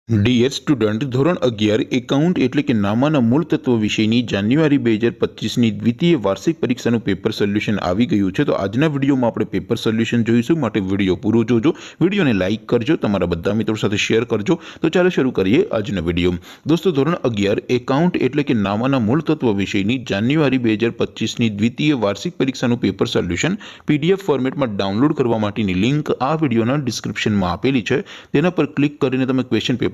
Dear student, ધોરણ 11 account એટલે કે નામાના મૂળ તત્વ વિષયની જાન્યુઆરી 2025ની દ્વિતીય વાર્ષિક પરીક્ષાનું પેપર સોલ્યુશન આવી ગયું છે। તો આજના વિડીયોમાં આપણે પેપર સોલ્યુશન જોઈશું, માટે વિડીયો પૂરો જોજો, વિડીયોને લાઇક કરજો, તમારા બધા મિત્રો સાથે શેર કરજો। તો ચાલો શરૂ કરીએ આજનો વિડીયો। દોસ્તો, ધોરણ 11 એકાઉન્ટ એટલે કે નામાના મૂળ તત્વ વિષયની જાન્યુઆરી 2025ની દ્વિતીય વાર્ષિક પરીક્ષાનું પેપર સોલ્યુશન PDF ફોર્મેટમાં ડાઉનલોડ કરવા માટેની લિંક આ વિડીયોના ડિસ્ક્રિપ્શનમાં આપેલી છે। તેના પર ક્લિક કરીને તમે ક્વેશ્ચન પેપરની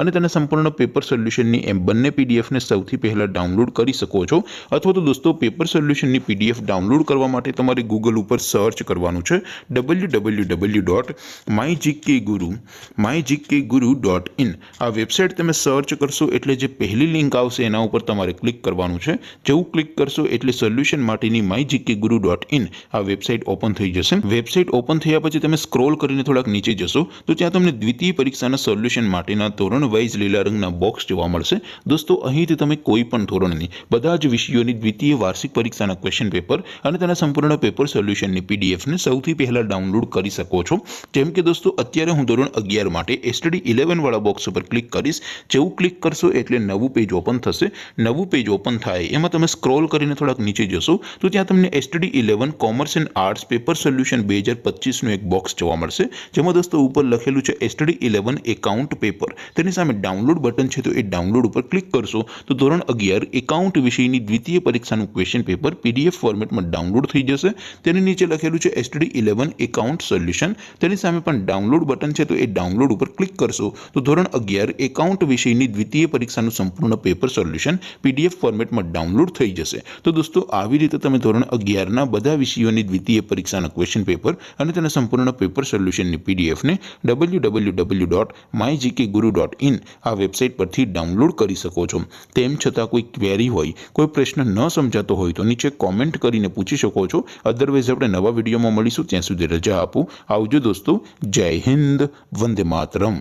અને તેના સંપૂર્ણ પેપર સોલ્યુશનની એમ બંને પીડીએફને સૌથી પહેલા ડાઉનલોડ કરી શકો છો। અથવા તો દોસ્તો, પેપર સોલ્યુશનની પીડીએફ ડાઉનલોડ કરવા માટે તમારે ગૂગલ ઉપર સર્ચ કરવાનું છે www.mygkguru.in। આ વેબસાઇટ તમે સર્ચ કરશો એટલે જે પહેલી લિંક આવશે એના ઉપર તમારે ક્લિક કરવાનું છે। જેવું ક્લિક કરશો એટલે સોલ્યુશન માટેની mygkguru.in આ વેબસાઇટ ઓપન થઈ જશે। વેબસાઇટ ઓપન થયા પછી તમે સ્ક્રોલ કરીને થોડાક નીચે જશો તો ત્યાં તમને દ્વિતીય પરીક્ષાના સોલ્યુશન માટેના ધોરણ વાઇઝ લીલા રંગના બોક્સ જોવા મળશે। દોસ્તો, અહીંથી તમે કોઈ પણ ધોરણની બધા જ વિષયોની દ્વિતીય વાર્ષિક પરીક્ષાના ક્વેશ્ચન પેપર અને તેના સંપૂર્ણ પેપર સોલ્યુશનની પીડીએફને સૌથી પહેલા ડાઉનલોડ કરી શકો છો। જેમ કે દોસ્તો, અત્યારે હું ધોરણ 11 માટે STD 11 વાળા બોક્સ ઉપર ક્લિક કરીશ। જેવું ક્લિક કરશો એટલે નવું પેજ ઓપન થશે। નવું પેજ ઓપન થાય એમાં તમે સ્ક્રોલ કરીને થોડાક નીચે જશો તો ત્યાં તમને STD 11 commerce and arts paper solution 2025નું એક બોક્સ જોવા મળશે। જેમાં દોસ્તો ઉપર લખેલું છે STD 11 એકાઉન્ટ પેપર। તેની સામે ડાઉનલોડ બટન છે, તો એ ડાઉનલોડ ઉપર ક્લિક કરશો તો ધોરણ 11 એકાઉન્ટ વિષયની દ્વિતીય પરીક્ષાનું ક્વેશ્ચન પેપર PDF ફોર્મેટમાં ડાઉનલોડ થઈ જશે। તેની નીચે લખેલું છે STD 11 એકાઉન્ટ સોલ્યુશન। તેની સામે પણ ડાઉનલોડ બટન છે, તો એ ડાઉનલોડ ઉપર ક્લિક કરશો તો ધોરણ 11 એકાઉન્ટ વિષયની દ્વિતીય પરીક્ષાનું સંપૂર્ણ પેપર સોલ્યુશન PDF ફોર્મેટમાં ડાઉનલોડ થઈ જશે। તો દોસ્તો, આવી રીતે તમે ધોરણ 11ના બધા વિષયોની દ્વિતીય પરીક્ષાના ક્વેશ્ચન પેપર અને તેના સંપૂર્ણ પેપર સોલ્યુશનની પીડીએફને www.mygkguru.in આ વેબસાઇટ પરથી ડાઉનલોડ કરી શકો છો। તેમ છતાં કોઈ ક્વેરી હોય, કોઈ પ્રશ્ન ન સમજાતો હોય તો નીચે કોમેન્ટ કરીને પૂછી શકો છો। અધરવાઇઝ આપણે નવા વિડીયોમાં મળીશું, ત્યાં સુધી રજા આપો। આવજો દોસ્તો, જય હિન્દ, વંદે માતરમ।